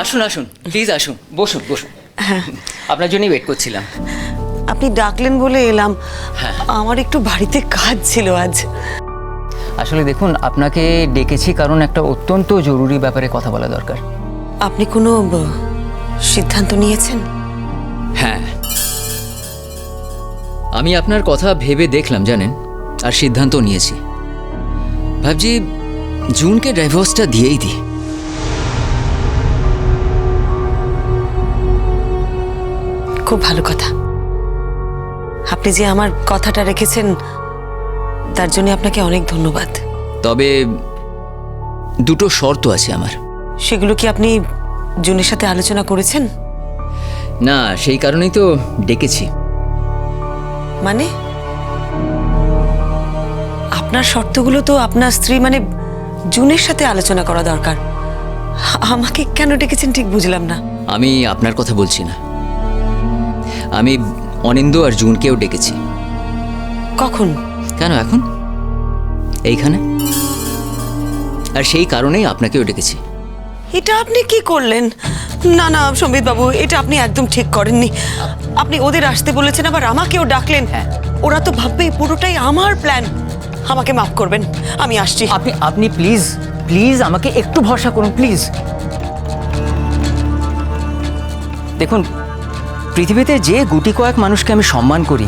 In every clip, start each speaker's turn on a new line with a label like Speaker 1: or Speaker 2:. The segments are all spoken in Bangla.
Speaker 1: আসুন আসুন প্লিজ আসুন, বসুন বসুন। আপনার জন্যই ওয়েট করছিলাম।
Speaker 2: আপনি ডাকলেন বলে এলাম।
Speaker 1: হ্যাঁ।
Speaker 2: আমার একটু বাড়িতে কাজ ছিল আজ।
Speaker 1: আসলে দেখুন, আপনাকে ডেকেছি কারণ একটা অত্যন্ত জরুরি ব্যাপারে কথা বলা দরকার।
Speaker 2: আপনি কোনো সিদ্ধান্ত নিয়েছেন?
Speaker 1: হ্যাঁ, আমি আপনার কথা ভেবে দেখলাম জানেন, আর সিদ্ধান্ত নিয়েছি। ভাবছি জুনকে ডাইভোর্সটা দিয়েই দিই।
Speaker 2: খুব ভালো কথা। আপনি যে আমার কথাটা রেখেছেন তার জন্য আপনাকে অনেক ধন্যবাদ।
Speaker 1: তবে দুটো শর্ত আছে আমার।
Speaker 2: সেগুলো কি আপনি জুনের সাথে আলোচনা করেছেন?
Speaker 1: না, সেই কারণেই তো ডেকেছি।
Speaker 2: মানে আপনার শর্তগুলো তো আপনার স্ত্রী মানে জুনের সাথে আলোচনা করা দরকার। আমাকে কেন ডেকেছেন ঠিক বুঝলাম না।
Speaker 1: আমি আপনার কথা বলছি না, আমি অনিন্দ আর জুনকেও ডেকেছি।
Speaker 2: কখন?
Speaker 1: কেন এখন এইখানে, আর সেই কারণেই আপনাকেও ডেকেছি।
Speaker 2: এটা আপনি কি করলেন? না না সম্বিত বাবু, এটা আপনি একদম ঠিক করেননি। আপনি ওদের আসতে বলেছেন আবার আমাকেও ডাকলেন।
Speaker 1: হ্যাঁ।
Speaker 2: ওরা তো ভাববে পুরোটাই আমার প্ল্যান। আমাকে মাফ করবেন, আমি আসছি।
Speaker 1: আপনি আপনি প্লিজ প্লিজ আমাকে একটু ভরসা করুন প্লিজ। দেখুন, পৃথিবীতে যে গুটি কয়েক মানুষকে আমি সম্মান করি,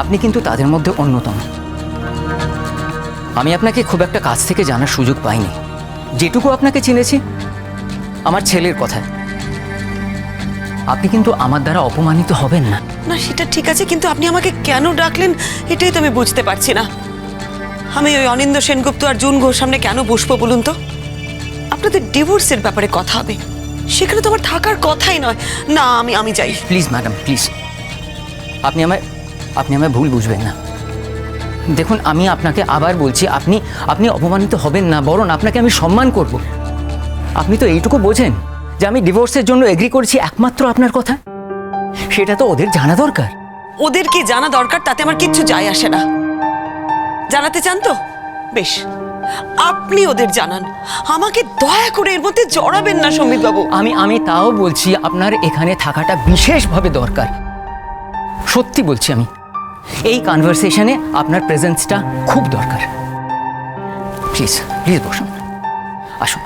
Speaker 1: আপনি কিন্তু তাদের মধ্যে অন্যতম। আমি আপনাকে খুব একটা কাছ থেকে জানার সুযোগ পাইনি। যেটুকু আপনাকে চিনেছি আমার ছেলের কথায়। আপনি কিন্তু আমার দ্বারা অপমানিত হবেন না।
Speaker 2: না সেটা ঠিক আছে, কিন্তু আপনি আমাকে কেন ডাকলেন এটাই তো আমি বুঝতে পারছি না। আমি ওই অনিন্দ সেনগুপ্ত আর জুন ঘোষ সামনে কেন বসবো বলুন তো? আপনাদের ডিভোর্সের ব্যাপারে কথা হবে, সেখানে তো আমার থাকার কথাই নয়। না আমি যাই।
Speaker 1: প্লিজ ম্যাডাম প্লিজ, আপনি আমায় ভুল বুঝবেন না। দেখুন, আমি আপনাকে আবার বলছি, আপনি অপমানিত হবেন না, বরং আপনাকে আমি সম্মান করব। আপনি তো এইটুকু বোঝেন যে আমি ডিভোর্সের জন্য এগ্রি করেছি একমাত্র আপনার কথা। সেটা তো ওদের জানা দরকার।
Speaker 2: ওদের কি জানা দরকার তাতে আমার কিচ্ছু যায় আসে না। জানাতে চান তো বেশ, আপনি ওদের জানান। আমাকে দয়া করে এর মধ্যে জড়াবেন না সম্বিত বাবু।
Speaker 1: আমি তাও বলছি আপনার এখানে থাকাটা বিশেষভাবে দরকার। সত্যি বলছি, আমি এই কনভারসেশনে আপনার প্রেজেন্সটা খুব দরকার। প্লিজ প্লিজ বসুন, আসুন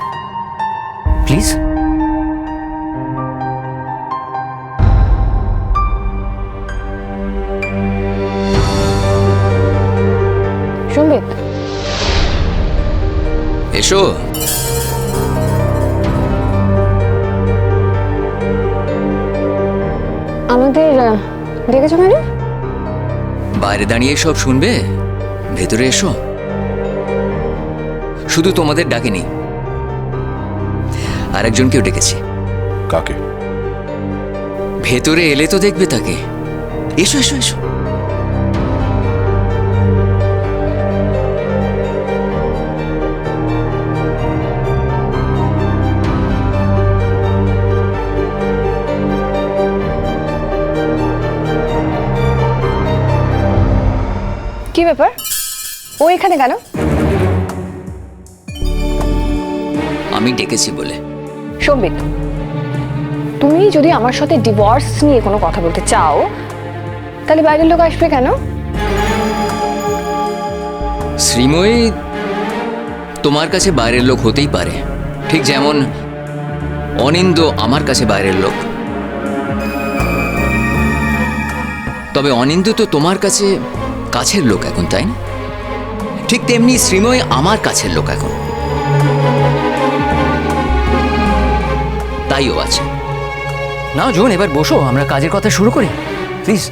Speaker 1: প্লিজ।
Speaker 3: সম্বিত,
Speaker 1: এসো।
Speaker 3: আমাদের ডেকেছো কেন?
Speaker 1: বাইরে দাঁড়িয়ে সব শুনবে, ভেতরে এসো। শুধু তোমাদের ডাকেনি, আরেকজনকেও ডেকেছি।
Speaker 4: কাকে?
Speaker 1: ভেতরে এলে তো দেখবে তাকে। এসো এসো এসো।
Speaker 3: কি ব্যাপার, ও এখানে কেন?
Speaker 1: আমি ডেকেছি বলে।
Speaker 3: সম্বিত, তুমি যদি আমার সাথে ডিভোর্স নিয়ে কোনো কথা বলতে চাও তাহলে বাইরের লোক আসবে কেন?
Speaker 1: শ্রীময়ী তোমার কাছে বাইরের লোক হতেই পারে, ঠিক যেমন অনিন্দ আমার কাছে বাইরের লোক। তবে অনিন্দ তো তোমার কাছে কাছের লোক এখন, তাই না? ঠিক তেমনি শ্রীময়ী আমার কাছের লোক এখন, তাইও আছে। না জোন, এবার বসো, আমরা কাজের কথা শুরু করি প্লিজ।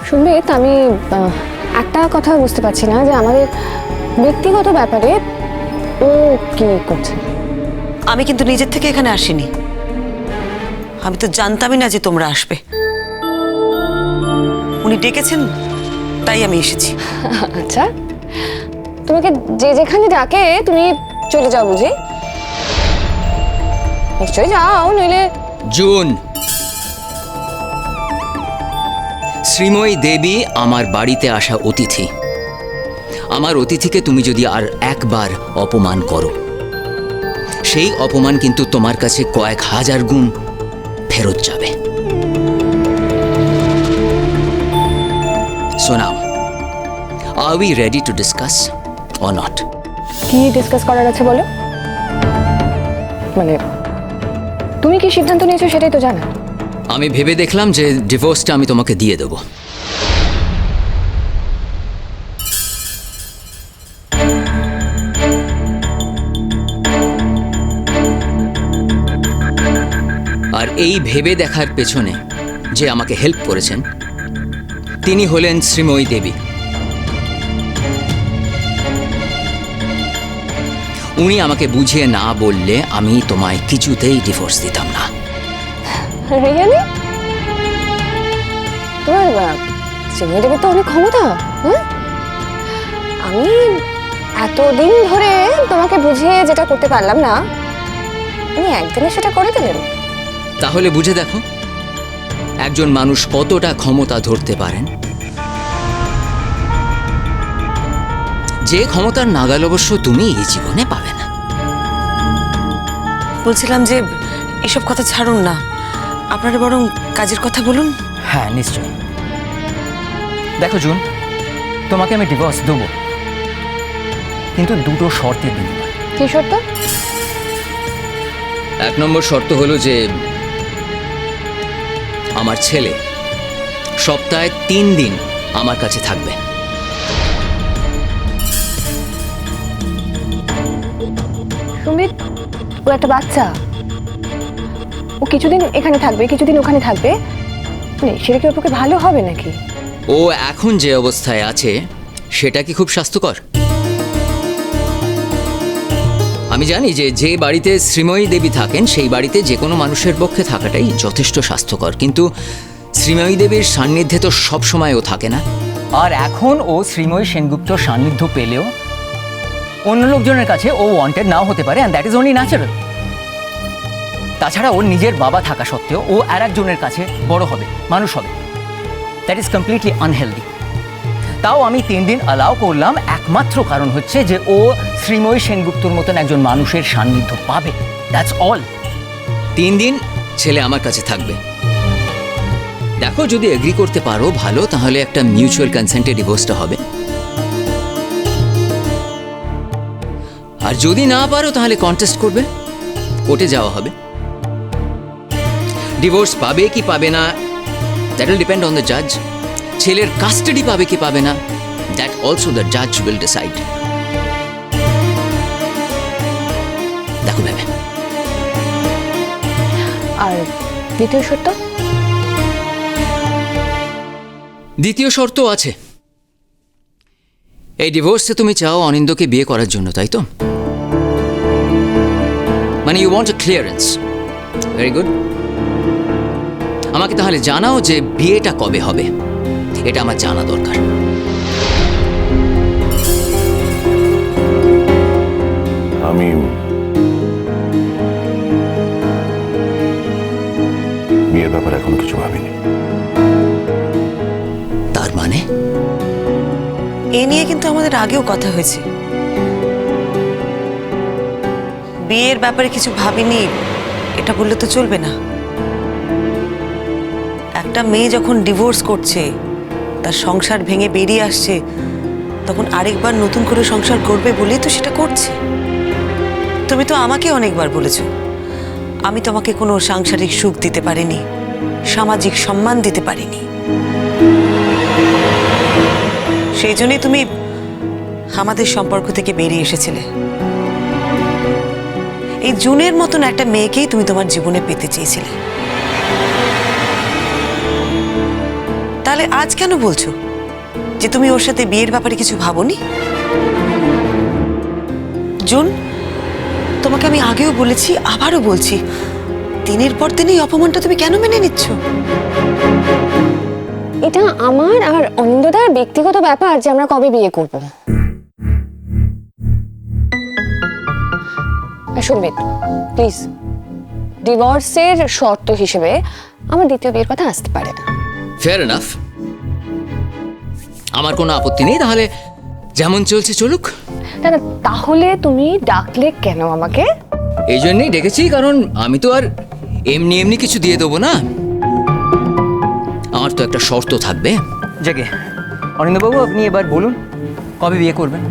Speaker 3: সম্বিত, আমি একটা কথা বুঝতে পারছি না যে আমাদের ব্যক্তিগত ব্যাপারে ও কি করছে।
Speaker 2: আমি কিন্তু নিজের থেকে এখানে আসিনি। আমি তো জানতামই না যে তোমরা আসবে। উনি ডেকেছেন তাই আমি এসেছি।
Speaker 3: আচ্ছা, তোমাকে যে যেখানে ডাকে তুমি চলে যাও বুঝি? নিশ্চয়ই যাও, নইলে।
Speaker 1: জুন, শ্রীময়ী দেবী আমার বাড়িতে আসা অতিথি। আমার অতিথিকে তুমি যদি আর একবার অপমান করো, সেই অপমান কিন্তু তোমার কাছে কয়েক হাজার গুণ ফেরত যাবে। So now, are we ready to discuss or not?
Speaker 3: কি ডিসকাস করার আছে বলো? মানে তুমি কি সিদ্ধান্ত নিয়েছো সেটাই তো জানা।
Speaker 1: আমি ভেবে দেখলাম যে ডিভোর্সটা আমি তোমাকে দিয়ে দেব। আর এই ভেবে দেখার পেছনে যে আমাকে হেল্প করেছেন তিনি হলেন শ্রীময়ী দেবী। উনি আমাকে বুঝিয়ে না বললে আমি তোমায় কিছুতেই ডিভোর্স দিতাম না।
Speaker 3: রিয়েলি? তোমার শ্রীময়ী দেবীর তো অনেক ক্ষমতা। হ্যাঁ, আমি এতদিন ধরে তোমাকে বুঝিয়ে যেটা করতে পারলাম না, তুমি একদিনে সেটা করে দিলেন।
Speaker 1: তাহলে বুঝে দেখো একজন মানুষ কতটা ক্ষমতা ধরতে পারেন। যে ক্ষমতার নাগাল অবশ্য তুমি এই জীবনে পাবে না।
Speaker 2: বলছিলাম যে এসব কথা ছাড়ুন না, আপনারা বরং কাজের কথা বলুন।
Speaker 1: হ্যাঁ নিশ্চয়ই। দেখো জুন, তোমাকে আমি ডিভোর্স দেবো, কিন্তু দুটো শর্তে দিই।
Speaker 3: কি শর্ত?
Speaker 1: এক নম্বর শর্ত হলো যে আমার ছেলে সপ্তাহে 3 দিন আমার কাছে থাকবে।
Speaker 3: সুমিত, ও একটা বাচ্চা, ও কিছুদিন এখানে থাকবে কিছুদিন ওখানে থাকবে, মানে সেটা কি ওর পক্ষে ভালো হবে নাকি?
Speaker 1: ও এখন যে অবস্থায় আছে সেটা কি খুব স্বাস্থ্যকর? আমি জানি যে যে বাড়িতে শ্রীময়ী দেবী থাকেন সেই বাড়িতে যে কোনো মানুষের পক্ষে থাকাটাই যথেষ্ট স্বাস্থ্যকর, কিন্তু শ্রীময়ী দেবীর সান্নিধ্যে তো সবসময়ও থাকে না। আর এখন ও শ্রীময়ী সেনগুপ্ত সান্নিধ্য পেলেও অন্য লোকজনের কাছে ও ওয়ান্টেড নাও হতে পারে, and that is only natural. তাছাড়া ওর নিজের বাবা থাকা সত্ত্বেও ও আর একজনের কাছে বড় হবে, মানুষ হবে, দ্যাট ইজ কমপ্লিটলি আনহেলদি। তাও আমি 3 দিন অ্যালাউ করলাম একমাত্র কারণ হচ্ছে যে ও শ্রীময়ী সেনগুপ্তর মতন একজন মানুষের সান্নিধ্য পাবে, দ্যাটস অল। 3 দিন ছেলে আমার কাছে থাকবে। দেখো যদি এগ্রি করতে পারো ভালো, তাহলে একটা মিউচুয়াল কনসেন্টে ডিভোর্সটা হবে। আর যদি না পারো তাহলে কন্টেস্ট করবে, কোর্টে যাওয়া হবে। ডিভোর্স পাবে কি পাবে না that will depend on the জাজ। ছেলের কাস্টাডি পাবে কি পাবে না দ্যাট অলসো দ্য জাজ উইল ডিসাইড। দেখো ভেবে।
Speaker 3: আর দ্বিতীয় শর্ত?
Speaker 1: দ্বিতীয় শর্ত আছে। এই ডিভোর্সে তুমি চাও অনিন্দকে বিয়ে করার জন্য, তাই তো? মানে you want a clearance. Very good. আমাকে তাহলে জানাও যে বিয়েটা কবে হবে, এটা আমার জানা দরকার।
Speaker 4: আমি বিয়ের ব্যাপারে এখনো কিছু ভাবিনি।
Speaker 1: তার মানে
Speaker 2: এ নিয়ে কিন্তু আমাদের আগেও কথা হয়েছে। বিয়ের ব্যাপারে কিছু ভাবিনি এটা বললে তো চলবে না। একটা মেয়ে যখন ডিভোর্স করছে, তার সংসার ভেঙে বেরিয়ে আসছে, তখন আরেকবার নতুন করে সংসার করবে বলেই তো সেটা করছে। তুমি তো আমাকে অনেকবার বলেছো আমি তোমাকে কোনো সাংসারিক সুখ দিতে পারিনি, সামাজিক সম্মান দিতে পারিনি। সেই জন্যই তুমি আমাদের সম্পর্ক থেকে বেরিয়ে এসেছিলে। এই জুনের মতন একটা মেয়েকেই তুমি তোমার জীবনে পেতে চেয়েছিলে। তাহলে আজ কেন বলছো যে তুমি ওর সাথে বিয়ের ব্যাপারে কিছু ভাবোনি? জুন, তোমাকে আমি আগেও বলেছি, আবারও বলছি, দিনের পর দিন এই অপমানটা তুমি কেন মেনে নিচ্ছ?
Speaker 3: এটা আমার আর অনিন্দদার ব্যক্তিগত ব্যাপার যে আমরা কবে বিয়ে করব। সুমিত প্লিজ, ডিভোর্সের শর্ত হিসেবে আমার দ্বিতীয় বিয়ের কথা আসতে পারে না।
Speaker 1: Fair enough. আমার কোনো আপত্তি নেই, তাহলে যেমন চলছে চলুক।
Speaker 3: না না, তাহলে তুমি ডাকলে কেন আমাকে?
Speaker 1: এই জন্যই ডেকেছি, কারণ আমি তো আর এমনি এমনি কিছু দিয়ে দেবো না, আমার তো একটা শর্ত থাকবে। জাগে অরিন্দবাবু, আপনি এবার বলুন কবে বিয়ে করবেন?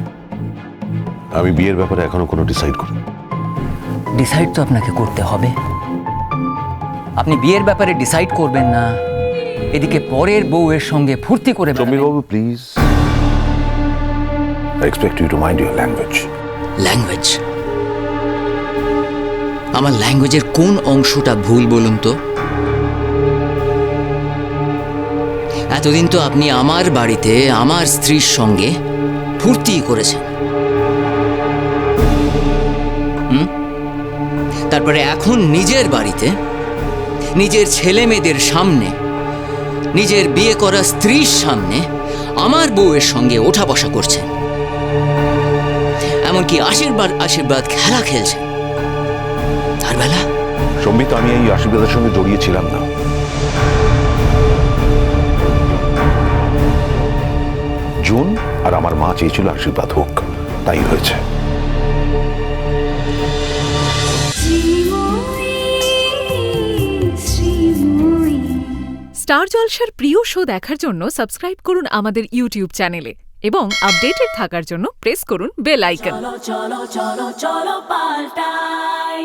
Speaker 4: আমি বিয়ের ব্যাপারে এখনো কোনো ডিসাইড করি।
Speaker 1: ডিসাইড তো আপনাকে করতে হবে। আপনি বিয়ের ব্যাপারে ডিসাইড করবেন না, এদিকে পরের বউয়ের সঙ্গে ফুর্তি করে বেড়াবেন।
Speaker 4: সমীরবাবু please, I expect you to mind your language.
Speaker 1: Language? আমার ল্যাঙ্গুয়েজের কোন অংশটা ভুল বলুন তো? এতদিন তো আপনি আমার বাড়িতে আমার স্ত্রীর সঙ্গে ফুর্তি করেছেন, তারপরে এখন নিজের বাড়িতে নিজের ছেলে মেয়েদের সামনে, নিজের বিয়ে করা স্ত্রীর সামনে আমার বউয়ের সঙ্গে ওঠা বসা করছেন, এমনকি আশীর্বাদ আশীর্বাদ খেলা খেলছেন। তার বেলা
Speaker 4: সম্বিত, আমি এই আশীর্বাদের সঙ্গে জড়িয়েছিলাম না। জুন আর আমার মা চেয়েছিল আশীর্বাদ হোক, তাই হয়েছে।
Speaker 5: স্টার জলসার প্রিয় শো দেখার জন্য সাবস্ক্রাইব করুন আমাদের ইউটিউব চ্যানেলে এবং আপডেটেড থাকার জন্য প্রেস করুন বেল আইকন।
Speaker 6: চলো চলো চলো চলো পাল্টাই